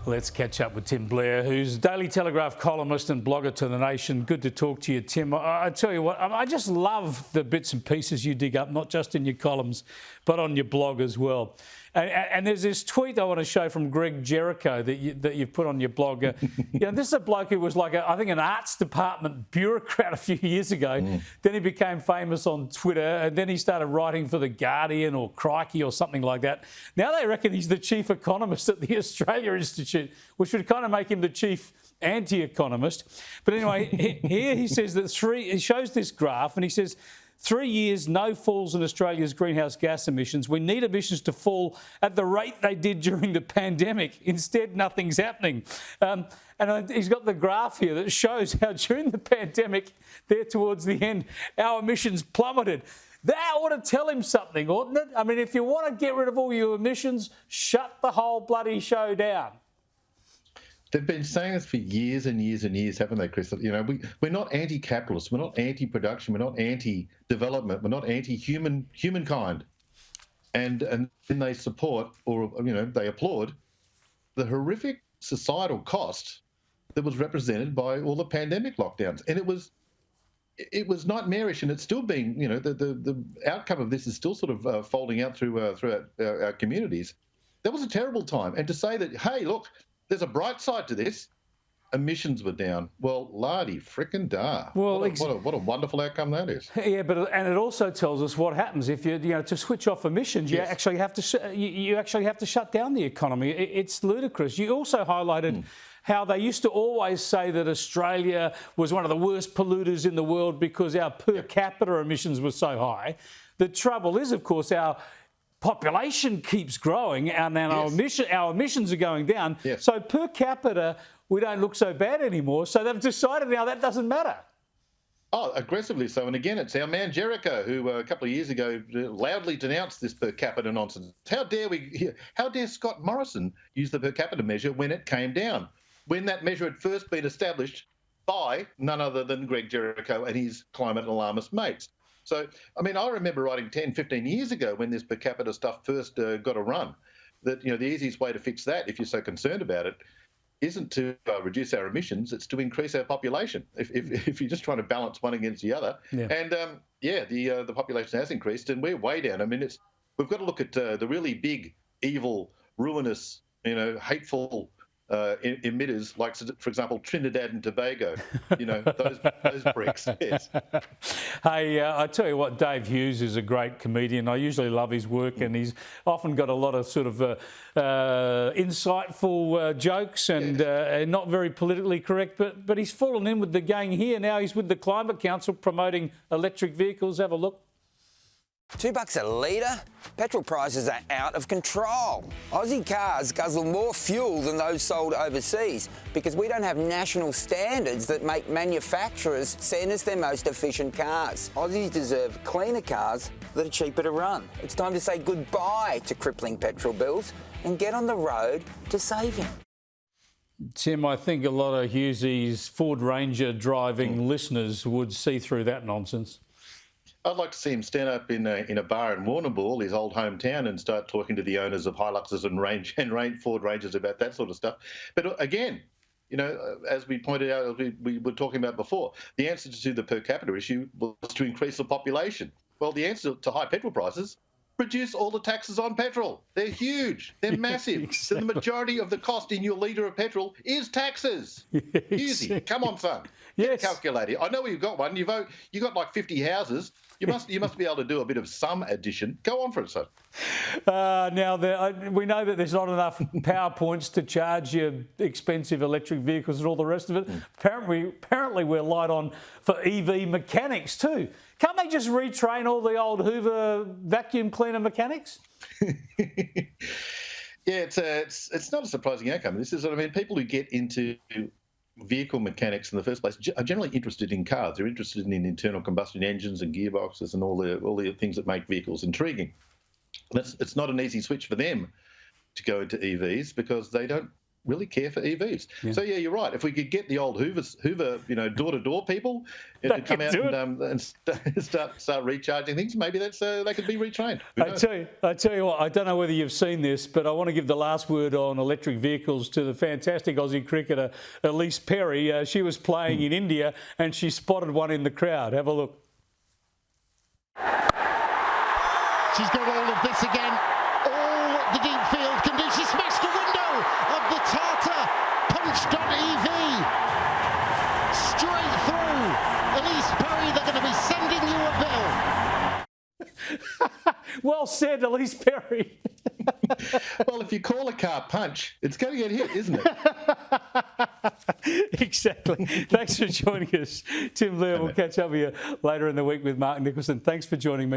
Let's catch up with Tim Blair, who's Daily Telegraph columnist and blogger to the nation. Good to talk to you, Tim. I tell you what, I just love the bits and pieces you dig up, not just in your columns, but on your blog as well. And there's this tweet I want to show from Greg Jericho that you've put on your blog. This is a bloke who was like, I think, an arts department bureaucrat a few years ago. Then he became famous on Twitter, and then he started writing for The Guardian or Crikey or something like that. Now they reckon he's the chief economist at the Australia Institute, which would kind of make him the chief anti-economist. But anyway, here he says that he shows this graph and he says, 3 years, no falls in Australia's greenhouse gas emissions. We need emissions to fall at the rate they did during the pandemic. Instead, nothing's happening. And he's got the graph here that shows how during the pandemic, there towards the end, our emissions plummeted. That ought to tell him something, oughtn't it? I mean, if you want to get rid of all your emissions, shut the whole bloody show down. They've been saying this for years and years and years, haven't they, Chris? You know, we're not anti-capitalist, we're not anti-production, we're not anti-development, we're not anti-humankind. And then they support, or they applaud the horrific societal cost that was represented by all the pandemic lockdowns. And it was nightmarish, and it's still being, the outcome of this is still sort of folding out throughout our communities. That was a terrible time. And to say that, hey, look, there's a bright side to this. Emissions were down. Well, lardy frickin' da. Well, what a wonderful outcome that is. Yeah, and it also tells us what happens if to switch off emissions. You actually have to shut down the economy. It's ludicrous. You also highlighted how they used to always say that Australia was one of the worst polluters in the world because our per capita emissions were so high. The trouble is, of course, our population keeps growing and our emissions are going down. Yes. So per capita, we don't look so bad anymore. So they've decided now that doesn't matter. Oh, aggressively so. And again, it's our man Jericho who a couple of years ago loudly denounced this per capita nonsense. How dare Scott Morrison use the per capita measure when it came down, when that measure had first been established by none other than Greg Jericho and his climate alarmist mates. So, I mean, I remember writing 10, 15 years ago when this per capita stuff first got a run, that, the easiest way to fix that, if you're so concerned about it, isn't to reduce our emissions, it's to increase our population, if you're just trying to balance one against the other. Yeah. And, the population has increased and we're way down. I mean, we've got to look at the really big, evil, ruinous, hateful emitters, like, for example, Trinidad and Tobago, those bricks. Yes. Hey, I tell you what, Dave Hughes is a great comedian. I usually love his work, and he's often got a lot of sort of insightful jokes and not very politically correct, but he's fallen in with the gang here. Now he's with the Climate Council promoting electric vehicles. Have a look. $2 a litre? Petrol prices are out of control. Aussie cars guzzle more fuel than those sold overseas because we don't have national standards that make manufacturers send us their most efficient cars. Aussies deserve cleaner cars that are cheaper to run. It's time to say goodbye to crippling petrol bills and get on the road to saving. Tim, I think a lot of Hughesy's Ford Ranger driving listeners would see through that nonsense. I'd like to see him stand up in a bar in Warrnambool, his old hometown, and start talking to the owners of Hiluxes and Ford Rangers about that sort of stuff. But again, as we pointed out, as we were talking about before, the answer to the per capita issue was to increase the population. Well, the answer to high petrol prices, reduce all the taxes on petrol. They're huge. They're massive. Exactly. So the majority of the cost in your litre of petrol is taxes. Easy. Come on, son. Yes. Calculator. I know you've got one. You got like 50 houses. You must be able to do a bit of some addition. Go on for it, son. Now, we know that there's not enough power points to charge your expensive electric vehicles and all the rest of it. Apparently we're light on for EV mechanics too. Can't they just retrain all the old Hoover vacuum cleaner mechanics? Yeah, it's not a surprising outcome. This is, people who get into vehicle mechanics in the first place are generally interested in cars. They're interested in internal combustion engines and gearboxes and all the things that make vehicles intriguing. It's not an easy switch for them to go into EVs because they don't really care for EVs. So yeah, you're right. If we could get the old Hoover, door-to-door people to come out and start recharging things, maybe they could be retrained. I tell you what, I don't know whether you've seen this, but I want to give the last word on electric vehicles to the fantastic Aussie cricketer Elise Perry. She was playing in India and she spotted one in the crowd. Have a look. She's got all of this again. All the deep field can do. She smashed the window of the Tata Punch.EV. Straight through. Elise Perry, they're going to be sending you a bill. Well said, Elise Perry. Well, if you call a car Punch, it's going to get hit, isn't it? Exactly. Thanks for joining us, Tim Blair. We'll catch up with you later in the week with Mark Nicholson. Thanks for joining me.